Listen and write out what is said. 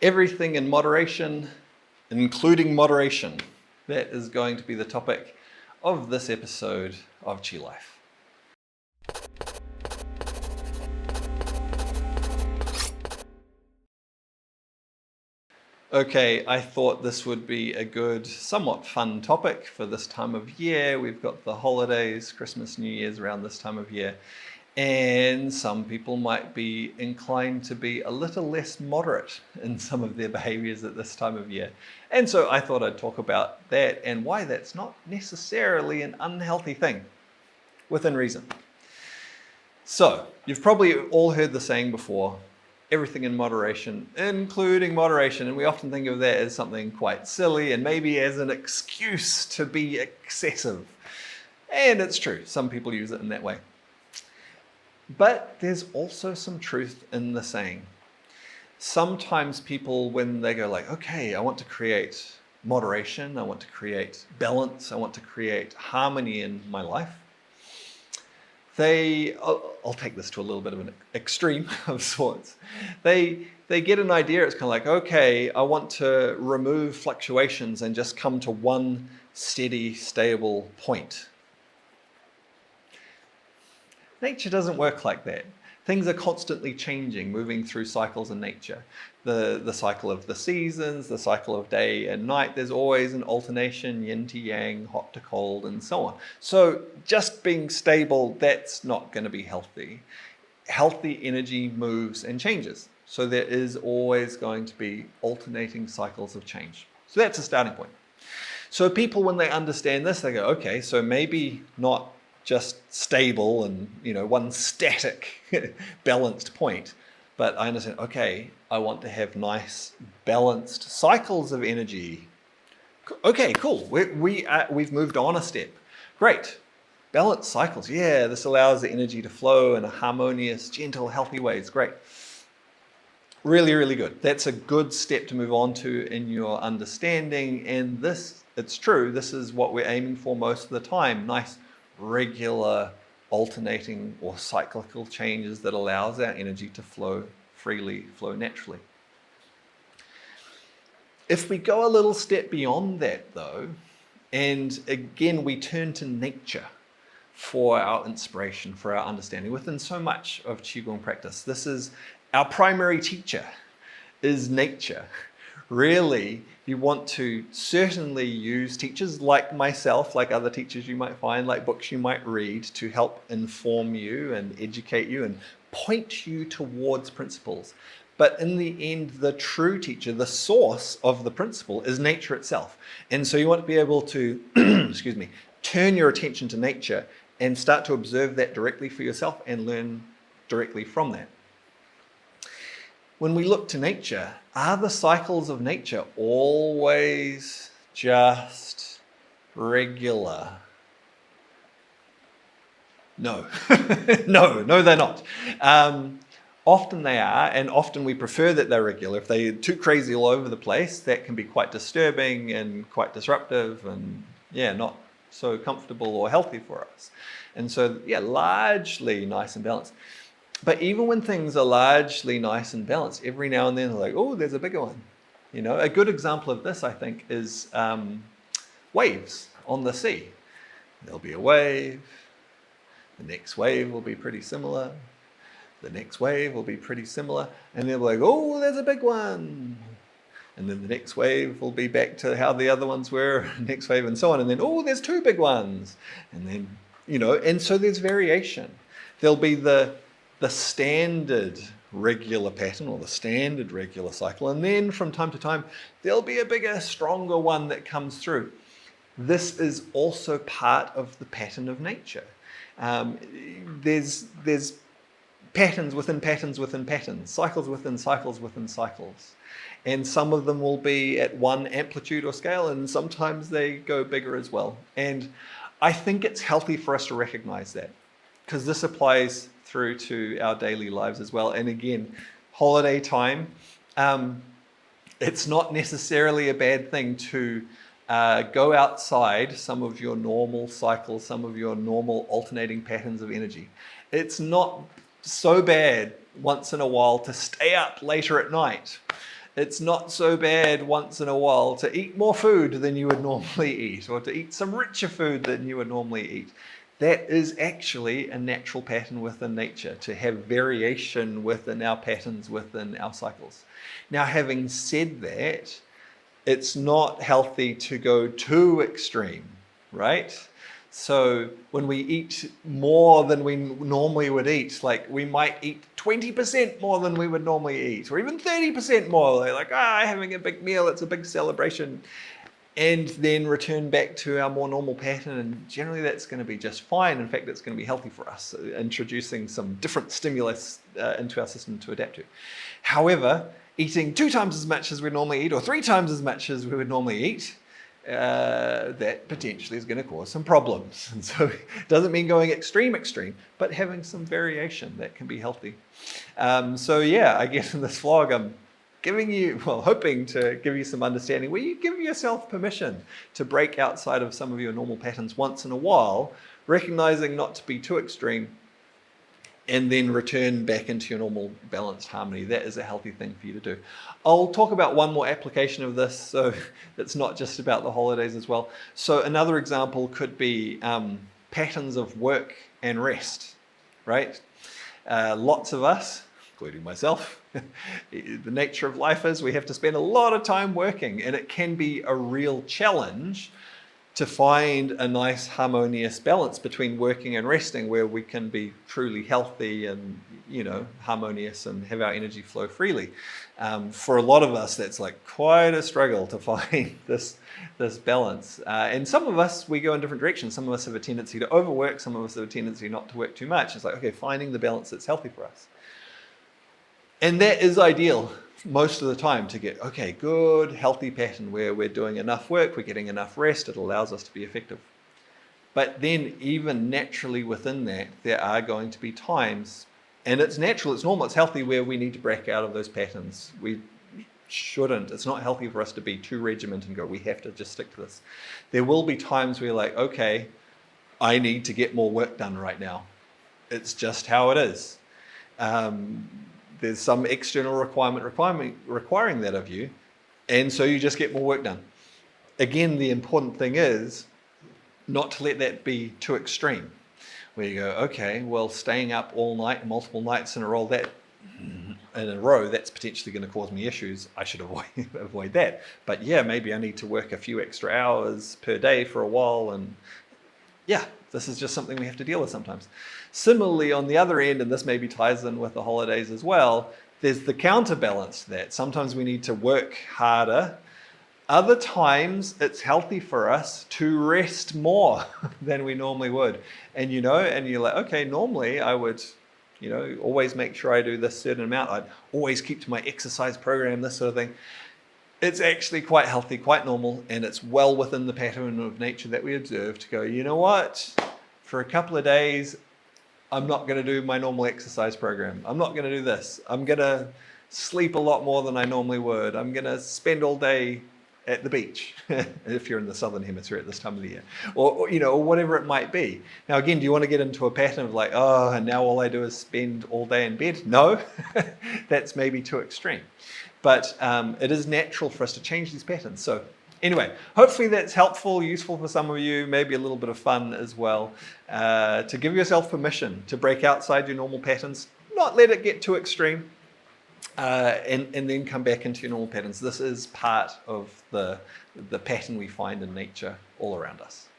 Everything in moderation, including moderation. That is going to be the topic of this episode of Chi Life. Okay, I thought this would be a good, somewhat fun topic for this time of year. We've got the holidays, Christmas, New Year's around this time of year. And some people might be inclined to be a little less moderate in some of their behaviors at this time of year. And so I thought I'd talk about that and why that's not necessarily an unhealthy thing, within reason. So, you've probably all heard the saying before, everything in moderation, including moderation. And we often think of that as something quite silly and maybe as an excuse to be excessive. And it's true, some people use it in that way. But there's also some truth in the saying. Sometimes people, when they go like, okay, I want to create moderation, I want to create balance, I want to create harmony in my life, I'll take this to a little bit of an extreme of sorts. They get an idea, it's kind of like, okay, I want to remove fluctuations and just come to one steady, stable point. Nature doesn't work like that. Things are constantly changing, moving through cycles in nature. The cycle of the seasons, the cycle of day and night, there's always an alternation, yin to yang, hot to cold, and so on. So just being stable, that's not going to be healthy. Healthy energy moves and changes. So there is always going to be alternating cycles of change. So that's a starting point. So people, when they understand this, they go, okay, so maybe not just stable and, one static balanced point. But I understand, okay, I want to have nice balanced cycles of energy. Okay, cool. We've moved on a step. Great. Balanced cycles. Yeah, this allows the energy to flow in a harmonious, gentle, healthy ways. Great. Really, really good. That's a good step to move on to in your understanding. And this, it's true, this is what we're aiming for most of the time. Nice, regular, alternating or cyclical changes that allows our energy to flow freely, flow naturally. If we go a little step beyond that though, and again we turn to nature for our inspiration, for our understanding, within so much of Qigong practice, this is our primary teacher, is nature. Really, you want to certainly use teachers like myself, like other teachers you might find, like books you might read to help inform you and educate you and point you towards principles. But in the end, the true teacher, the source of the principle is nature itself. And so you want to be able to, turn your attention to nature and start to observe that directly for yourself and learn directly from that. When we look to nature, are the cycles of nature always just regular? No. No, they're not. Often they are, and often we prefer that they're regular. If they're too crazy all over the place, that can be quite disturbing and quite disruptive and, not so comfortable or healthy for us. And so, largely nice and balanced. But even when things are largely nice and balanced, every now and then they're like, oh, there's a bigger one. A good example of this, I think, is waves on the sea. There'll be a wave. The next wave will be pretty similar. The next wave will be pretty similar. And they'll be like, oh, there's a big one. And then the next wave will be back to how the other ones were, next wave and so on. And then, oh, there's two big ones. And then, and so there's variation. There'll be the standard regular pattern or the standard regular cycle. And then from time to time, there'll be a bigger, stronger one that comes through. This is also part of the pattern of nature. There's patterns within patterns within patterns, cycles within cycles within cycles. And some of them will be at one amplitude or scale, and sometimes they go bigger as well. And I think it's healthy for us to recognize that, because this applies through to our daily lives as well. And again, holiday time, it's not necessarily a bad thing to go outside some of your normal cycles, some of your normal alternating patterns of energy. It's not so bad once in a while to stay up later at night. It's not so bad once in a while to eat more food than you would normally eat, or to eat some richer food than you would normally eat. That is actually a natural pattern within nature, to have variation within our patterns, within our cycles. Now, having said that, it's not healthy to go too extreme, right? So when we eat more than we normally would eat, like we might eat 20% more than we would normally eat, or even 30% more, like, having a big meal, it's a big celebration, and then return back to our more normal pattern, and generally that's going to be just fine. In fact, it's going to be healthy for us, introducing some different stimulus into our system to adapt to. However, eating 2 times as much as we normally eat, or 3 times as much as we would normally eat, that potentially is going to cause some problems. And so it doesn't mean going extreme, but having some variation that can be healthy. So yeah, I guess in this vlog, I'm hoping to give you some understanding where you give yourself permission to break outside of some of your normal patterns once in a while, recognizing not to be too extreme, and then return back into your normal balanced harmony. That is a healthy thing for you to do. I'll talk about one more application of this, so it's not just about the holidays as well. So another example could be patterns of work and rest, right? Lots of us, including myself, the nature of life is we have to spend a lot of time working, and it can be a real challenge to find a nice harmonious balance between working and resting, where we can be truly healthy and harmonious and have our energy flow freely. For a lot of us, that's like quite a struggle to find this balance. And some of us, we go in different directions. Some of us have a tendency to overwork. Some of us have a tendency not to work too much. It's like, okay, finding the balance that's healthy for us. And that is ideal most of the time, to get, okay, good, healthy pattern where we're doing enough work, we're getting enough rest, it allows us to be effective. But then even naturally within that, there are going to be times, and it's natural, it's normal, it's healthy, where we need to break out of those patterns. We shouldn't, it's not healthy for us to be too regimented and go, we have to just stick to this. There will be times where you're like, okay, I need to get more work done right now. It's just how it is. There's some external requirement requiring that of you, and so you just get more work done. Again, the important thing is not to let that be too extreme, where you go, okay, well, staying up all night, multiple nights in a row, that's potentially going to cause me issues. I should avoid that. But yeah, maybe I need to work a few extra hours per day for a while, and yeah, this is just something we have to deal with sometimes. Similarly, on the other end, and this maybe ties in with the holidays as well, there's the counterbalance to that. Sometimes we need to work harder. Other times, it's healthy for us to rest more than we normally would. And you're like, okay, normally I would, always make sure I do this certain amount. I'd always keep to my exercise program, this sort of thing. It's actually quite healthy, quite normal, and it's well within the pattern of nature that we observe to go, you know what, for a couple of days, I'm not going to do my normal exercise program. I'm not going to do this. I'm going to sleep a lot more than I normally would. I'm going to spend all day at the beach, if you're in the southern hemisphere at this time of the year, or whatever it might be. Now, again, do you want to get into a pattern of like, and now all I do is spend all day in bed? No, that's maybe too extreme. But it is natural for us to change these patterns. So anyway, hopefully that's helpful, useful for some of you, maybe a little bit of fun as well, to give yourself permission to break outside your normal patterns, not let it get too extreme, and then come back into your normal patterns. This is part of the pattern we find in nature all around us.